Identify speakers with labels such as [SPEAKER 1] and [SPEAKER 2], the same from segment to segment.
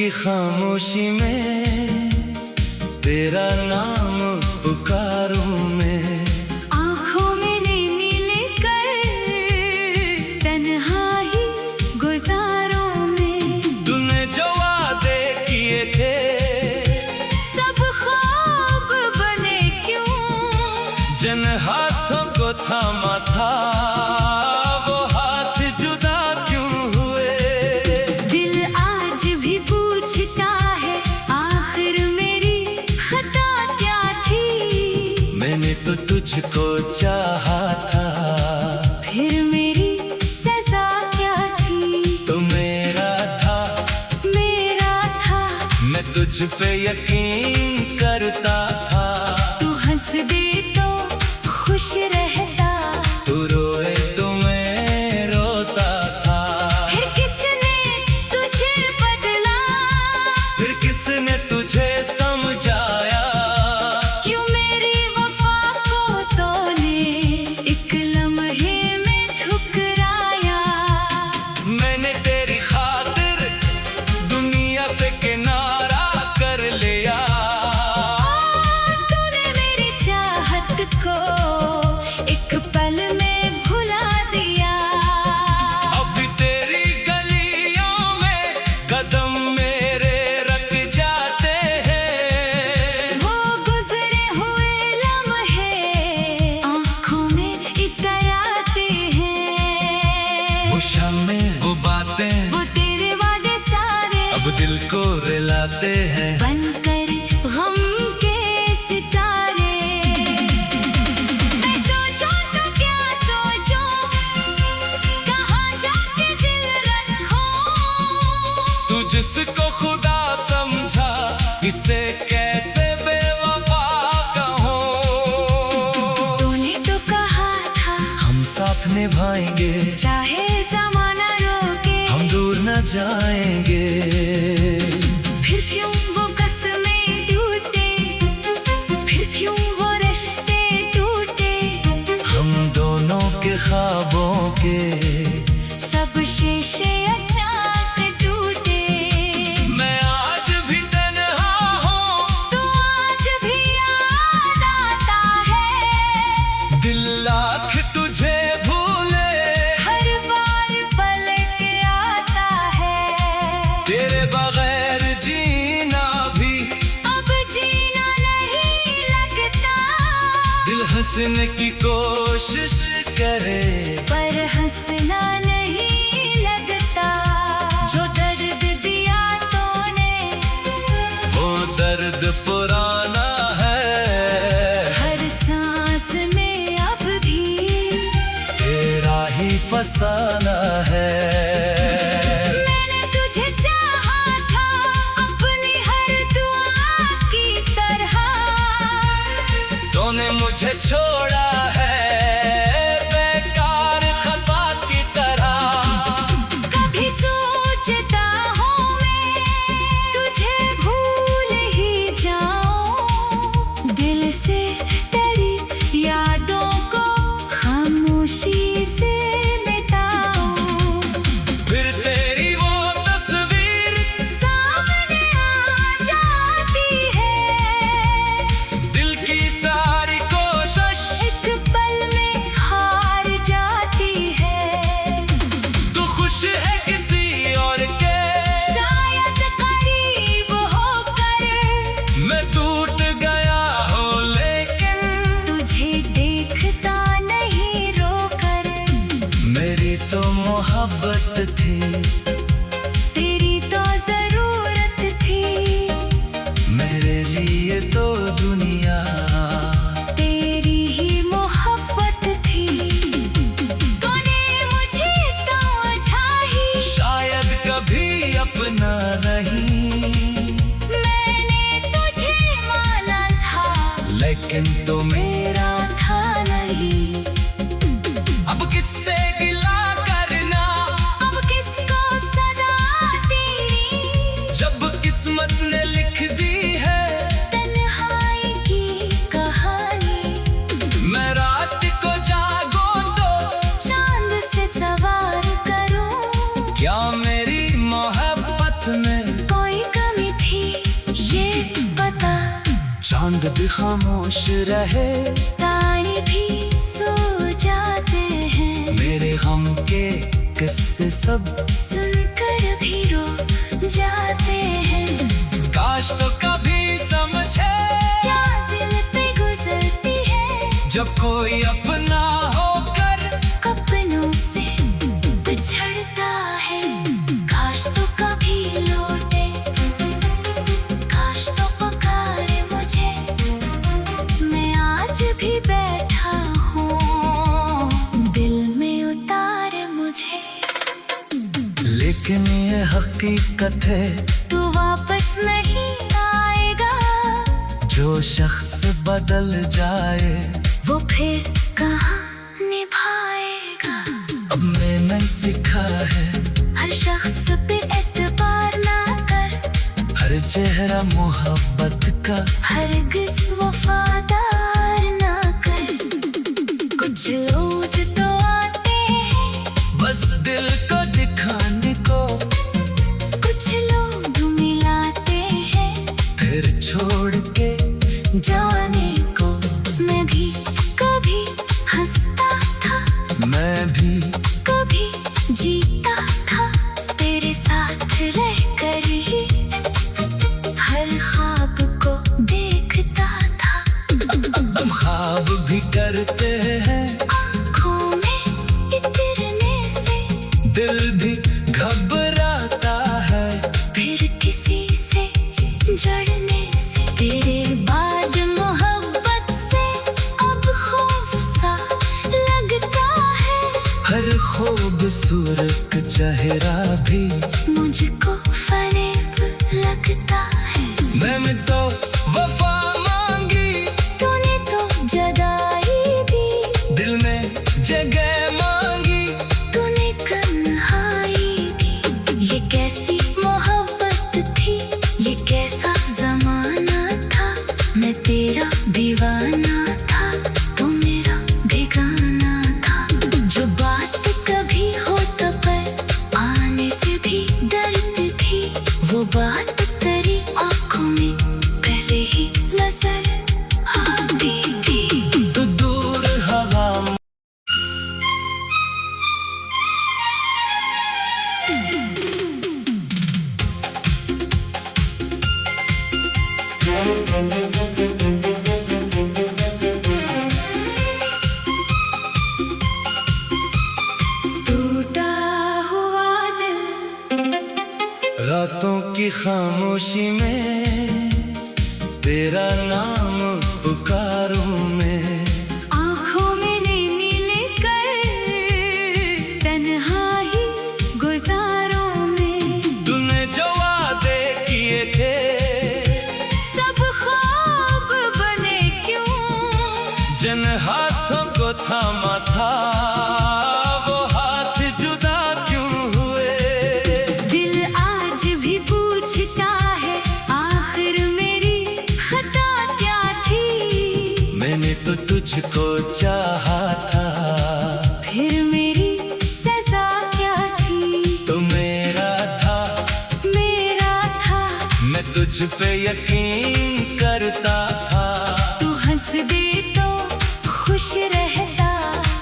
[SPEAKER 1] की खामोशी में तेरा नाम पुकारूं मैं।
[SPEAKER 2] आँखों में नींद लेकर तन्हाई गुजारूं मैं।
[SPEAKER 1] तूने जो वादे किए थे
[SPEAKER 2] सब ख्वाब बने क्यों?
[SPEAKER 1] जिन हाथों को थामा था वो हाथ जुदा क्यों हुए?
[SPEAKER 2] दिल आज भी पूछता है आखिर मेरी खता क्या थी?
[SPEAKER 1] मैंने तो तुझको चाहा था,
[SPEAKER 2] फिर मेरी सजा क्या थी?
[SPEAKER 1] तो मेरा था, मैं तुझ पे यकीन करता था।
[SPEAKER 2] तू हंस दे तो खुश रहता,
[SPEAKER 1] तू रोए तो मैं रोता था।
[SPEAKER 2] फिर किसने तुझे बदला?
[SPEAKER 1] फिर किसने तुझे समझाया?
[SPEAKER 2] क्यों मेरी वफा को तूने एक लम्हे में ठुकराया?
[SPEAKER 1] मैंने तेरी खातिर दुनिया से किनारा कर लिया।
[SPEAKER 2] तूने मेरी चाहत को एक पल में भुला दिया।
[SPEAKER 1] अब तेरी गलियों में कदम मेरे रख जाते हैं।
[SPEAKER 2] वो गुजरे हुए लम्हे आँखों में इतर आते हैं।
[SPEAKER 1] वो शामें, वो बातें,
[SPEAKER 2] वो तेरे वादे सारे
[SPEAKER 1] अब दिल को रुलाते हैं।
[SPEAKER 2] बनकर गम के सितारे। मैं सोचूं तो क्या सोचूं, कहाँ जाके दिल रखूं?
[SPEAKER 1] तू जिसको खुदा समझा इसे कैसे बेवफा कहूँ?
[SPEAKER 2] तूने तो कहा था
[SPEAKER 1] हम साथ निभाएंगे,
[SPEAKER 2] चाहे ज़माना रोके।
[SPEAKER 1] हम दूर न जाएंगे।
[SPEAKER 2] फिर क्यों वो कसमें टूटे, फिर क्यों वो रिश्ते टूटे?
[SPEAKER 1] हम दोनों के ख्वाबों के
[SPEAKER 2] सब शीशे अचानक टूटे।
[SPEAKER 1] मैं आज भी तन्हा हूँ,
[SPEAKER 2] तू आज भी याद आता है।
[SPEAKER 1] दिल लाख तुझे भूले
[SPEAKER 2] हर बार पलट आता है।
[SPEAKER 1] तेरे बगैर जीना भी
[SPEAKER 2] अब जीना नहीं लगता।
[SPEAKER 1] दिल हंसने की कोशिश करे,
[SPEAKER 2] पर हंसना नहीं लगता। जो दर्द दिया तूने
[SPEAKER 1] वो दर्द पुराना है।
[SPEAKER 2] हर सांस में अब भी
[SPEAKER 1] तेरा ही फसाना है।
[SPEAKER 2] मैंने तुझे चाहा था अपनी हर दुआ की तरह।
[SPEAKER 1] तूने मुझे छोड़ा है बेकार खता की तरह।
[SPEAKER 2] कभी सोचता हूँ मैं तुझे भूल ही जाऊं। दिल से तेरी यादों को खामोशी से मिटाऊं।
[SPEAKER 1] फिर तेरी वो तस्वीर
[SPEAKER 2] सामने आ जाती है।
[SPEAKER 1] दिल की सारी कोशिश
[SPEAKER 2] एक पल में हार जाती है।
[SPEAKER 1] तू खुश है किसी और के,
[SPEAKER 2] शायद करीब होकर
[SPEAKER 1] मैं टूट गया हूँ लेकिन
[SPEAKER 2] तुझे देखता नहीं रोकर।
[SPEAKER 1] मेरी तो मोहब्बत थी,
[SPEAKER 2] तेरी तो जरूरत थी।
[SPEAKER 1] मेरे लिए तो दुनिया
[SPEAKER 2] तेरी ही मोहब्बत थी। तूने मुझे समझा ही,
[SPEAKER 1] शायद कभी अपना नहीं।
[SPEAKER 2] मैंने तुझे माना था
[SPEAKER 1] लेकिन तो
[SPEAKER 2] मेरा था नहीं।
[SPEAKER 1] अब किससे गिला करना,
[SPEAKER 2] अब
[SPEAKER 1] चांद भी खामोश रहे,
[SPEAKER 2] तारे भी सो जाते हैं,
[SPEAKER 1] मेरे गम के किस्से सब
[SPEAKER 2] सुनकर भी रो जाते हैं।
[SPEAKER 1] काश तो कभी समझे
[SPEAKER 2] क्या दिल पे गुजरती है,
[SPEAKER 1] जब कोई अपना होकर
[SPEAKER 2] अपनों से बिछड़ता है। काश तो कभी लौटे, काश तो पुकारे मुझे, मैं आज भी बैठा हूँ, दिल में उतारे मुझे।
[SPEAKER 1] लेकिन ये हकीकत है,
[SPEAKER 2] तू वापस नहीं आएगा,
[SPEAKER 1] जो शख्स बदल जाए
[SPEAKER 2] वो फिर कहाँ निभाएगा।
[SPEAKER 1] अब मैंने सीखा है,
[SPEAKER 2] हर शख्स पे एतबार ना कर,
[SPEAKER 1] हर चेहरा मोहब्बत का
[SPEAKER 2] हरगिज़ वफादार ना कर। कुछ लोग तो आते हैं
[SPEAKER 1] बस दिल को दिखाने को,
[SPEAKER 2] कुछ लोग मिलाते हैं
[SPEAKER 1] फिर छोड़ के
[SPEAKER 2] जाने को। मैं भी कभी हंसता था,
[SPEAKER 1] मैं भी
[SPEAKER 2] कभी जीता था, तेरे साथ रहकर ही हर ख्वाब को देखता था।
[SPEAKER 1] हम ख्वाब भी करते हैं,
[SPEAKER 2] आँखों में इतरने से
[SPEAKER 1] दिल भी घबराता है,
[SPEAKER 2] फिर किसी से जड़ने से। तेरे बाद मोहब्बत से अब खौफ सा लगता है,
[SPEAKER 1] हर खूबसूरत चेहरा भी
[SPEAKER 2] मुझको फरेब लगता है।
[SPEAKER 1] मैंने तो वफा मांगी,
[SPEAKER 2] तूने तो जदाई दी,
[SPEAKER 1] दिल में जगह मांगी,
[SPEAKER 2] तूने तन्हाई दी। ये कैसी मोहब्बत थी, ये कैसा जमाना था, मैं तेरा दीवाना था, तू मेरा बेगाना था। जो बात कभी होठ पर आने से भी डरती थी, वो बात तेरी आंखों में पहले ही नजर आती थी।
[SPEAKER 1] तो दूर हवा
[SPEAKER 2] टूटा हुआ दिल,
[SPEAKER 1] रातों की खामोशी में तेरा नाम पुकारूं मैं,
[SPEAKER 2] आँखों में नींद लेकर तन्हाई गुजारों में।
[SPEAKER 1] तूने जो वादे किए थे
[SPEAKER 2] सब ख्वाब बने क्यों,
[SPEAKER 1] जिन हाथों को थामा था वो हाथ जुदा क्यों हुए।
[SPEAKER 2] दिल आज भी पूछता है आखिर मेरी खता क्या थी।
[SPEAKER 1] मैंने तो तुझको चाहा था,
[SPEAKER 2] फिर मेरी सजा क्या थी।
[SPEAKER 1] तो मेरा था, मैं तुझ पे यकीन करता था।
[SPEAKER 2] तू हंस दे तो खुश रहता,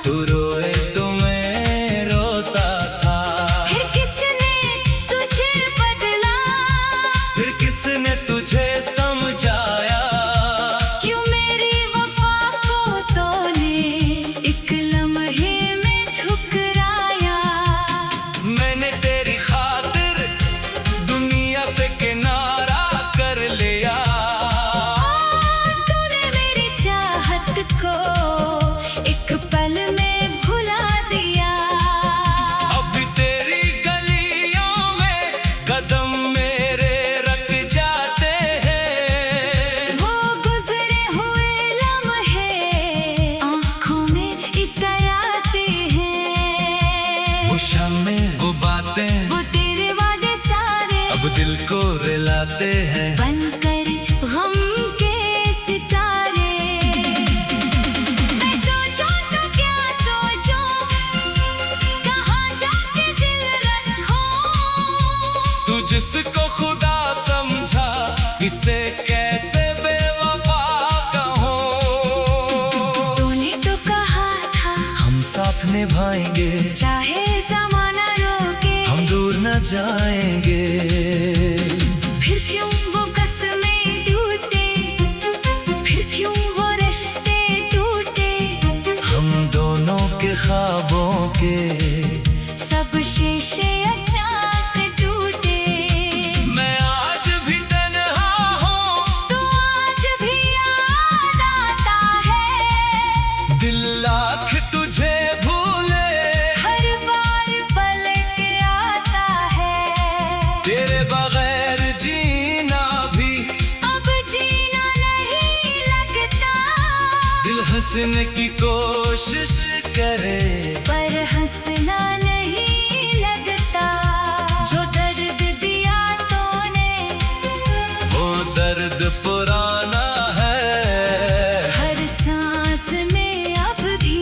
[SPEAKER 1] तू रोए तो मैं रोता था।
[SPEAKER 2] फिर किसने तुझे बदला,
[SPEAKER 1] फिर किसने तुझे समझाया,
[SPEAKER 2] क्यों मेरी वफा को तूने एक लम्हे में ठुकराया।
[SPEAKER 1] मैंने तेरी खातिर दुनिया से किनारा कर लिया।
[SPEAKER 2] तूने मेरी चाहत को एक पल में भुला दिया।
[SPEAKER 1] अब तेरी गलियों में कदम मेरे रख जाते हैं।
[SPEAKER 2] वो गुजरे हुए लम्हे आँखों में इतर आते हैं।
[SPEAKER 1] वो शामें, वो बातें,
[SPEAKER 2] वो तेरे वादे सारे
[SPEAKER 1] अब दिल को रुलाते हैं।
[SPEAKER 2] बनकर गम के सितारे। मैं सोचूं तो क्या सोचूं, कहाँ जाके दिल रखूं।
[SPEAKER 1] तू जिसको खुदा समझा, इसे कैसे बेवफा साथ निभाएंगे,
[SPEAKER 2] चाहे ज़माना रोके
[SPEAKER 1] हम दूर न जाएंगे।
[SPEAKER 2] फिर क्यों वो कसमें टूटे, फिर क्यों वो रिश्ते टूटे,
[SPEAKER 1] हम दोनों के ख्वाबों के
[SPEAKER 2] सब शीशे अचानक टूटे।
[SPEAKER 1] मैं आज भी तन्हा हूँ,
[SPEAKER 2] तो आज भी याद आता है,
[SPEAKER 1] दिल लाख तुझे भूले,
[SPEAKER 2] हर बार पलट आता है।
[SPEAKER 1] तेरे बगैर जीना भी
[SPEAKER 2] अब जीना नहीं लगता,
[SPEAKER 1] दिल हंसने की कोशिश करे,
[SPEAKER 2] पर हंसना नहीं लगता। जो दर्द दिया तूने
[SPEAKER 1] वो दर्द पुराना है,
[SPEAKER 2] हर सांस में अब भी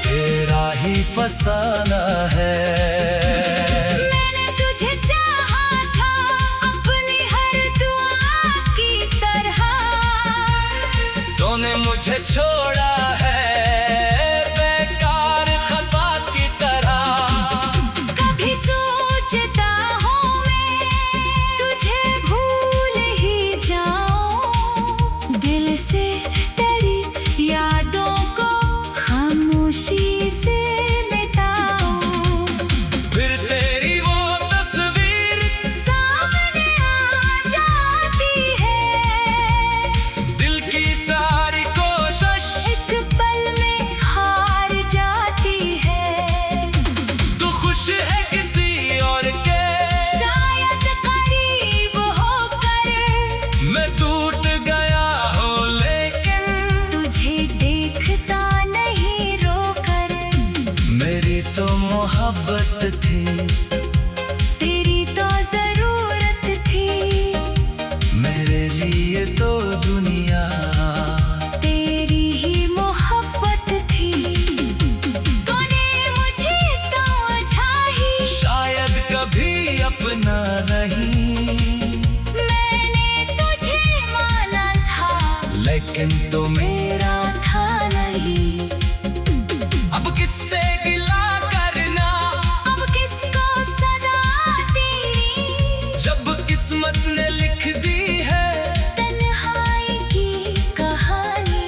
[SPEAKER 1] तेरा ही फसाना है।
[SPEAKER 2] मैंने तुझे चाहा था अपनी हर दुआ की तरह,
[SPEAKER 1] तूने मुझे छोड़ा है बेकार खता की तरह।
[SPEAKER 2] कभी सोचता हूँ मैं तुझे भूल ही जाऊं, दिल से तेरी यादों को खामोशी से मिटाऊं।
[SPEAKER 1] फिर तेरी वो तस्वीर
[SPEAKER 2] सामने आ जाती है,
[SPEAKER 1] दिल की सारी कोशिश
[SPEAKER 2] एक पल में हार जाती है।
[SPEAKER 1] तू खुश है किसी और के,
[SPEAKER 2] शायद करीब होकर
[SPEAKER 1] मैं टूट गया हूँ लेकिन
[SPEAKER 2] तुझे देखता नहीं रोकर।
[SPEAKER 1] मेरी तो मोहब्बत थी,
[SPEAKER 2] तेरी तो जरूरत थी,
[SPEAKER 1] मेरे लिए तो दुनिया
[SPEAKER 2] तेरी ही मोहब्बत थी। तूने मुझे समझा ही,
[SPEAKER 1] शायद कभी अपना नहीं,
[SPEAKER 2] मैंने तुझे माना था,
[SPEAKER 1] लेकिन तो
[SPEAKER 2] मेरा था नहीं।
[SPEAKER 1] अब किससे गिला करना,
[SPEAKER 2] अब किसको सजा तेरी,
[SPEAKER 1] जब किस्मत ने लिख दी है।
[SPEAKER 2] तन्हाई की कहानी,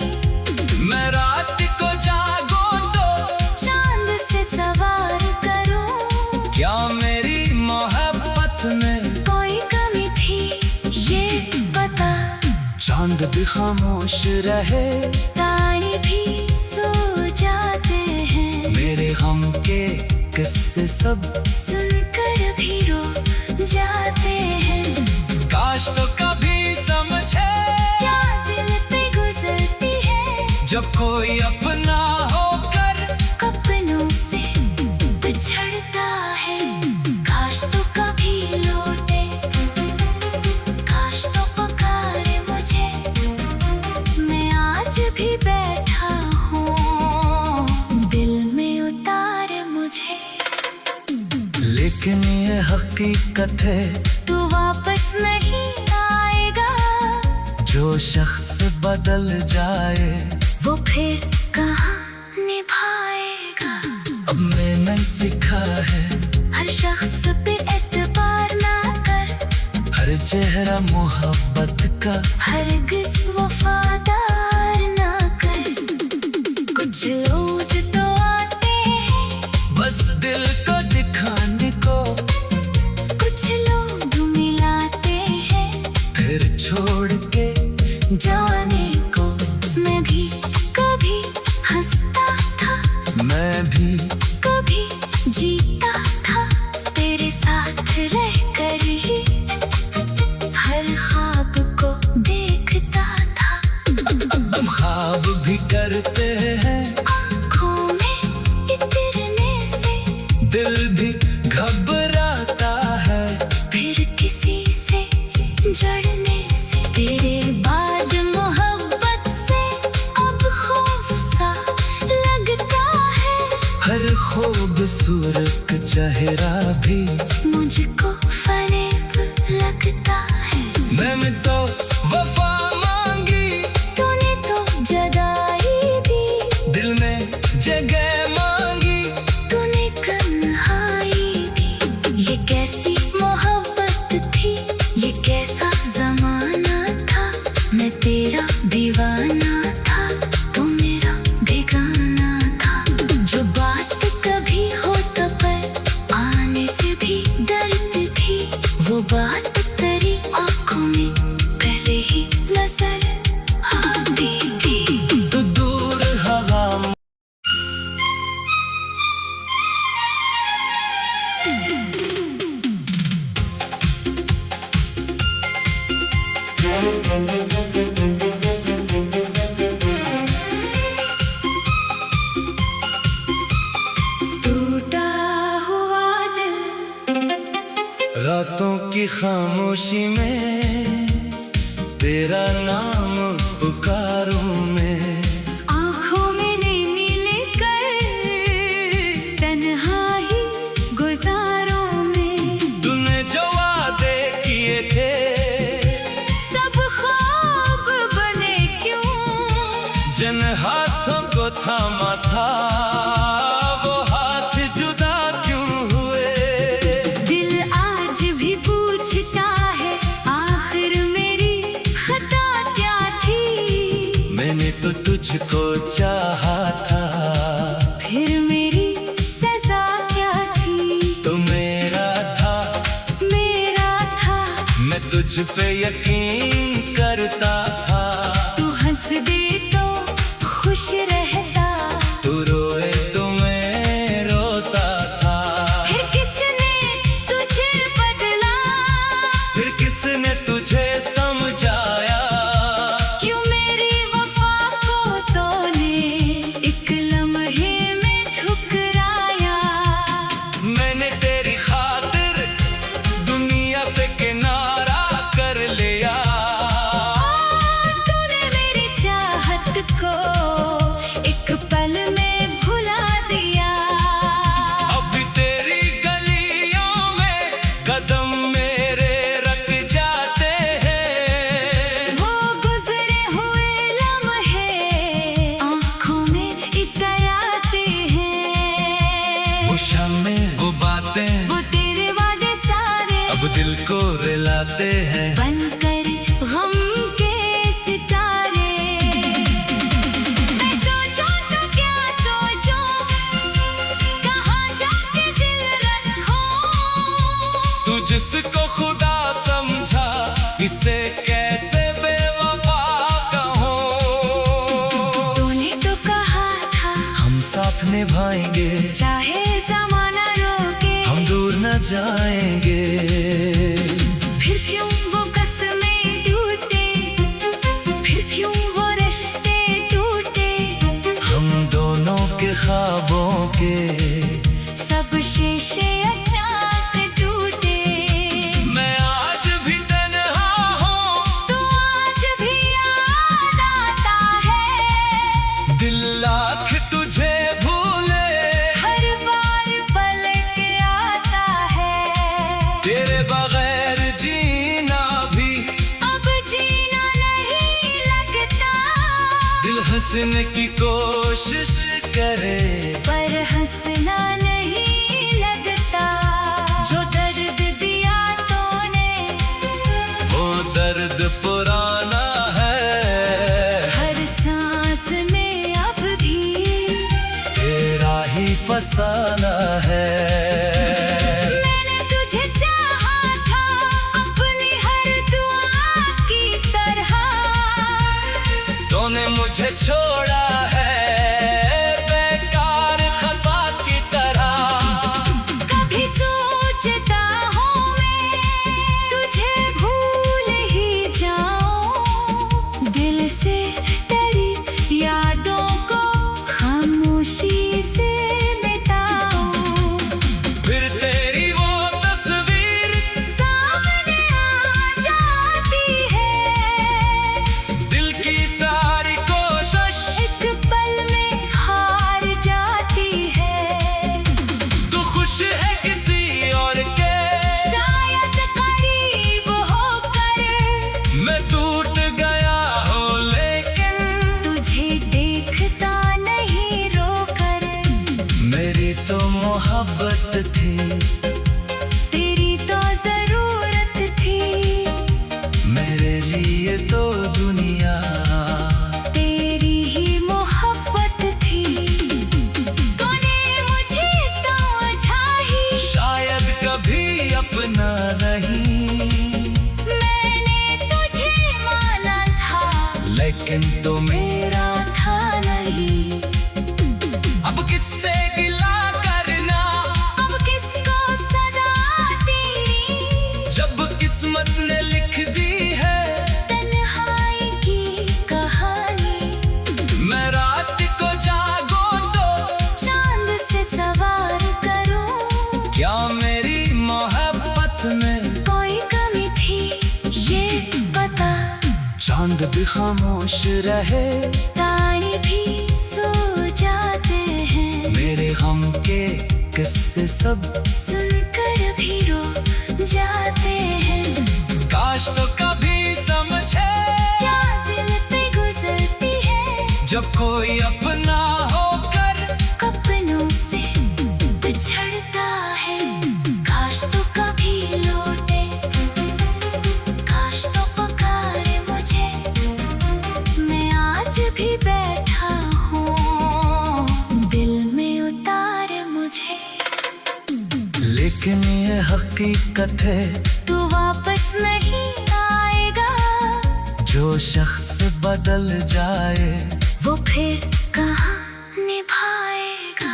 [SPEAKER 1] मैं रात को जागो तो
[SPEAKER 2] चांद से सवार करूं।
[SPEAKER 1] क्या मेरी मोहब्बत में
[SPEAKER 2] कोई कमी थी ये पता,
[SPEAKER 1] चांद भी खामोश रहे,
[SPEAKER 2] तारे भी सो जाते हैं,
[SPEAKER 1] मेरे गम के किस्से सब
[SPEAKER 2] सुनकर भी रो जाते हैं।
[SPEAKER 1] काश तो कभी समझे,
[SPEAKER 2] क्या दिल पे गुजरती है,
[SPEAKER 1] जब कोई अपना होकर
[SPEAKER 2] अपनों से बिछड़ता है। काश तो कभी लौटे, काश तो पुकारे मुझे, मैं आज भी बैठा हूँ, दिल में उतारे मुझे।
[SPEAKER 1] लेकिन ये हकीकत है,
[SPEAKER 2] तू वापस नहीं आएगा,
[SPEAKER 1] जो शख्स बदल जाए
[SPEAKER 2] वो फिर कहाँ निभाएगा।
[SPEAKER 1] अब मैंने सीखा है,
[SPEAKER 2] हर शख्स पे एतबार ना कर,
[SPEAKER 1] हर चेहरा मोहब्बत का
[SPEAKER 2] हरगिज़ वफादार ना कर। कुछ लोग तो आते हैं
[SPEAKER 1] बस दिल को दिखाने को,
[SPEAKER 2] कुछ लोग मिलाते हैं
[SPEAKER 1] फिर छोड़ के
[SPEAKER 2] जाने को। मैं भी कभी हंसता था,
[SPEAKER 1] मैं भी
[SPEAKER 2] कभी जीता था, तेरे साथ रहकर ही हर ख्वाब को देखता था।
[SPEAKER 1] हम ख्वाब भी करते हैं,
[SPEAKER 2] आँखों में इतरने से
[SPEAKER 1] दिल भी घबराता है,
[SPEAKER 2] फिर किसी से जड़ने से, तेरे बाद मोहब्बत से अब खौफ सा लगता है।
[SPEAKER 1] हर खूबसूरत चेहरा भी
[SPEAKER 2] मुझको फरेब लगता है।
[SPEAKER 1] मैंने तो वफा मांगी,
[SPEAKER 2] तूने तो जगाई दी,
[SPEAKER 1] दिल में जगह की खामोशी में तेरा नाम पुकारूं मैं।
[SPEAKER 2] आँखों में नील कर तन्हाई गुजारों में
[SPEAKER 1] तूने जो वादे किए थे
[SPEAKER 2] सब ख्वाब बने क्यों?
[SPEAKER 1] जिन हाथों को थामा था वो हाथ जुदा क्यों हुए?
[SPEAKER 2] दिल आज भी पूछता है आखिर मेरी खता क्या थी?
[SPEAKER 1] मैंने तो तुझको चाहा था,
[SPEAKER 2] फिर मेरी सजा क्या थी?
[SPEAKER 1] तो मेरा था, मैं तुझ पे यकीन करता था।
[SPEAKER 2] तू हंस दे तो खुश रहता,
[SPEAKER 1] तू रोए तो मैं रोता था।
[SPEAKER 2] फिर किसने तुझे बदला?
[SPEAKER 1] फिर किसने तुझे समझाया?
[SPEAKER 2] क्यों मेरी वफा को तूने एक लम्हे में ठुकराया?
[SPEAKER 1] मैंने तेरी खातिर दुनिया से किनारा कर लिया।
[SPEAKER 2] तूने मेरी चाहत को एक पल में भुला दिया।
[SPEAKER 1] अभी तेरी गलियों में कदम मेरे रख जाते हैं।
[SPEAKER 2] वो गुजरे हुए लम्हे आँखों में इतर आते हैं।
[SPEAKER 1] वो शामें, वो बातें,
[SPEAKER 2] वो तेरे वादे सारे
[SPEAKER 1] अब दिल को रुलाते हैं।
[SPEAKER 2] बनकर गम के सितारे। मैं सोचूं तो क्या सोचूं, कहाँ जाके दिल रखूं?
[SPEAKER 1] तू जिसको खुदा समझा इसे कैसे बेवफा कहूँ?
[SPEAKER 2] तूने तो कहा था
[SPEAKER 1] हम साथ निभाएंगे,
[SPEAKER 2] चाहे ज़माना रोके,
[SPEAKER 1] हम दूर न जाएंगे।
[SPEAKER 2] फिर क्यों वो कसमें टूटे, फिर क्यों वो रिश्ते टूटे?
[SPEAKER 1] हम दोनों के ख्वाबों के
[SPEAKER 2] सब शीशे अचानक टूटे।
[SPEAKER 1] मैं आज भी तन्हा हूँ,
[SPEAKER 2] तू आज भी याद आता है,
[SPEAKER 1] दिल लाख तुझे भूले
[SPEAKER 2] हर बार पलट आता है।
[SPEAKER 1] तेरे बगैर जीना भी
[SPEAKER 2] अब जीना नहीं लगता,
[SPEAKER 1] दिल हंसने की कोशिश करे
[SPEAKER 2] पर हंसना नहीं लगता। जो दर्द दिया तूने
[SPEAKER 1] वो दर्द पुराना है।
[SPEAKER 2] हर सांस में अब भी
[SPEAKER 1] तेरा ही फसाना है।
[SPEAKER 2] मैंने तुझे चाहा था अपनी हर दुआ की तरह,
[SPEAKER 1] तूने मुझे छोड़ा है बेकार खता की तरह।
[SPEAKER 2] कभी सोचता हूँ मैं तुझे भूल ही जाऊं, दिल से तेरी यादों को खामोशी से मिटाऊं।
[SPEAKER 1] फिर तेरी वो तस्वीर
[SPEAKER 2] सामने आ जाती है,
[SPEAKER 1] दिल की सारी कोशिश
[SPEAKER 2] एक पल में हार जाती है।
[SPEAKER 1] तू खुश है किसी और के,
[SPEAKER 2] शायद करीब होकर
[SPEAKER 1] मैं टूट गया हूँ लेकिन
[SPEAKER 2] तुझे देखता नहीं रोकर।
[SPEAKER 1] मेरी तो मोहब्बत थी,
[SPEAKER 2] तेरी तो जरूरत थी,
[SPEAKER 1] मेरे लिए तो दुनिया
[SPEAKER 2] तेरी ही मोहब्बत थी। तूने मुझे समझा ही,
[SPEAKER 1] शायद कभी अपना नहीं,
[SPEAKER 2] मैंने तुझे माना था,
[SPEAKER 1] लेकिन तो
[SPEAKER 2] मेरा था नहीं।
[SPEAKER 1] अब किससे गिला करना,
[SPEAKER 2] अब
[SPEAKER 1] चांद भी खामोश रहे,
[SPEAKER 2] तारे भी सो जाते हैं।
[SPEAKER 1] मेरे हम के किस्से सब
[SPEAKER 2] सुनकर भी रो जाते हैं।
[SPEAKER 1] काश तो कभी समझे
[SPEAKER 2] क्या दिल पे गुजरती है,
[SPEAKER 1] जब कोई अपना होकर
[SPEAKER 2] अपनों से बिछड़ता है। काश तो कभी लौटे, काश तो पुकारे मुझे, मैं आज भी बैठा हूँ, दिल में उतारे मुझे।
[SPEAKER 1] लेकिन ये हकीकत है,
[SPEAKER 2] तू वापस नहीं आएगा।
[SPEAKER 1] जो शख्स बदल जाए
[SPEAKER 2] वो फिर कहाँ निभाएगा।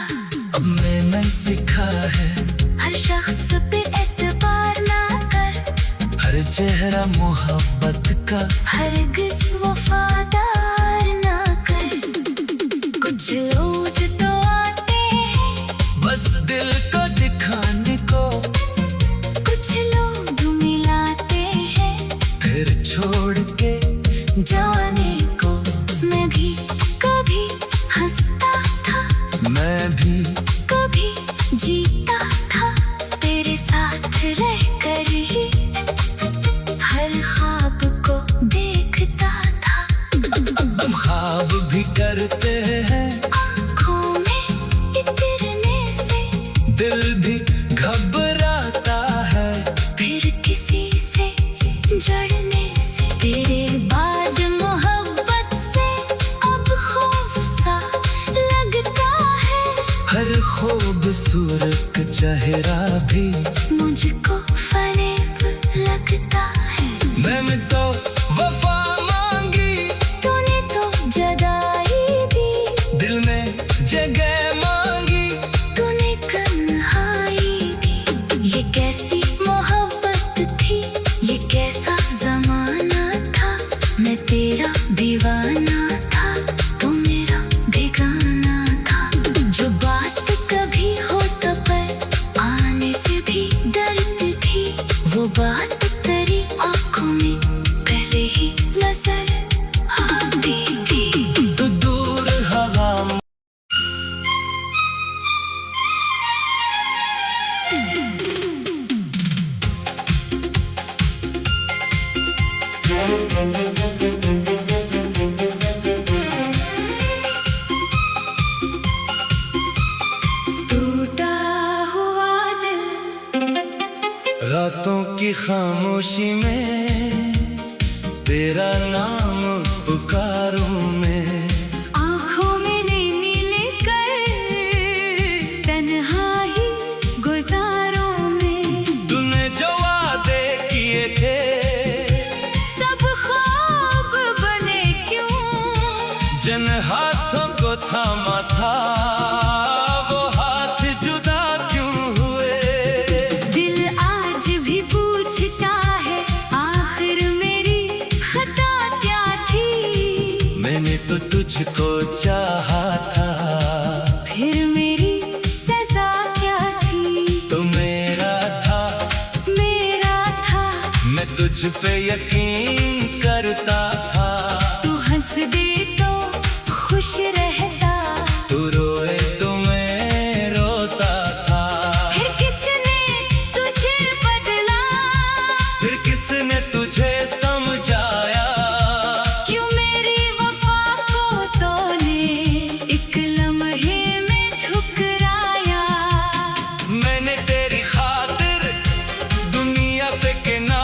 [SPEAKER 1] अब मैंने सीखा है,
[SPEAKER 2] हर शख्स पे एतबार ना कर,
[SPEAKER 1] हर चेहरा मोहब्बत का
[SPEAKER 2] हरगिज़ वफादार ना कर। कुछ लोग तो आते हैं
[SPEAKER 1] बस दिल को दिखाने को,
[SPEAKER 2] कुछ लोग मिलाते हैं
[SPEAKER 1] फिर छोड़ के
[SPEAKER 2] जाने को। मैं भी कभी हंसता था,
[SPEAKER 1] मैं भी
[SPEAKER 2] कभी जीता था, तेरे साथ रहकर ही हर ख्वाब को देखता था।
[SPEAKER 1] हम ख्वाब भी करते हैं,
[SPEAKER 2] आँखों में इतरने से
[SPEAKER 1] दिल भी घबराता है,
[SPEAKER 2] फिर किसी से जड़ने से। तेरे बाद मोहब्बत से अब खौफ सा लगता है,
[SPEAKER 1] हर खूबसूरत चेहरा भी
[SPEAKER 2] मुझको फरेब लगता है।
[SPEAKER 1] मैंने तो वफा मांगी,
[SPEAKER 2] तूने तो जदाई दी,
[SPEAKER 1] दिल में जगह मांगी,
[SPEAKER 2] तूने तन्हाई दी। ये कैसी मोहब्बत थी, ये कैसा जमाना था, मैं तेरा दीवाना था, तू मेरा बेगाना था। जो बात कभी होठ पर आने से भी डरती थी, वो बात तेरी आंखों में पहले ही नजर आती थी।
[SPEAKER 1] तो दूर हवा
[SPEAKER 2] टूटा हुआ दिल,
[SPEAKER 1] रातों की खामोशी में तेरा नाम पुकारूं मैं,
[SPEAKER 2] आँखों में नींद लेकर तन्हाई गुजारों में।
[SPEAKER 1] तूने जो वादे किए थे
[SPEAKER 2] सब ख्वाब बने क्यों,
[SPEAKER 1] जिन हाथों को थामा था वो हाथ जुदा क्यों हुए।
[SPEAKER 2] दिल आज भी पूछता है आखिर मेरी खता क्या थी।
[SPEAKER 1] मैंने तो तुझको चाहा था,
[SPEAKER 2] फिर मेरी सजा क्या थी।
[SPEAKER 1] तो मेरा था, मैं तुझ पे यकीन करता था।
[SPEAKER 2] तू हंस दे तो खुश रहता,
[SPEAKER 1] तू रोए तो मैं रोता था।
[SPEAKER 2] फिर किसने तुझे बदला,
[SPEAKER 1] फिर किसने तुझे समझाया,
[SPEAKER 2] क्यों मेरी वफा को तूने एक लम्हे में ठुकराया।
[SPEAKER 1] मैंने तेरी खातिर दुनिया से किनारा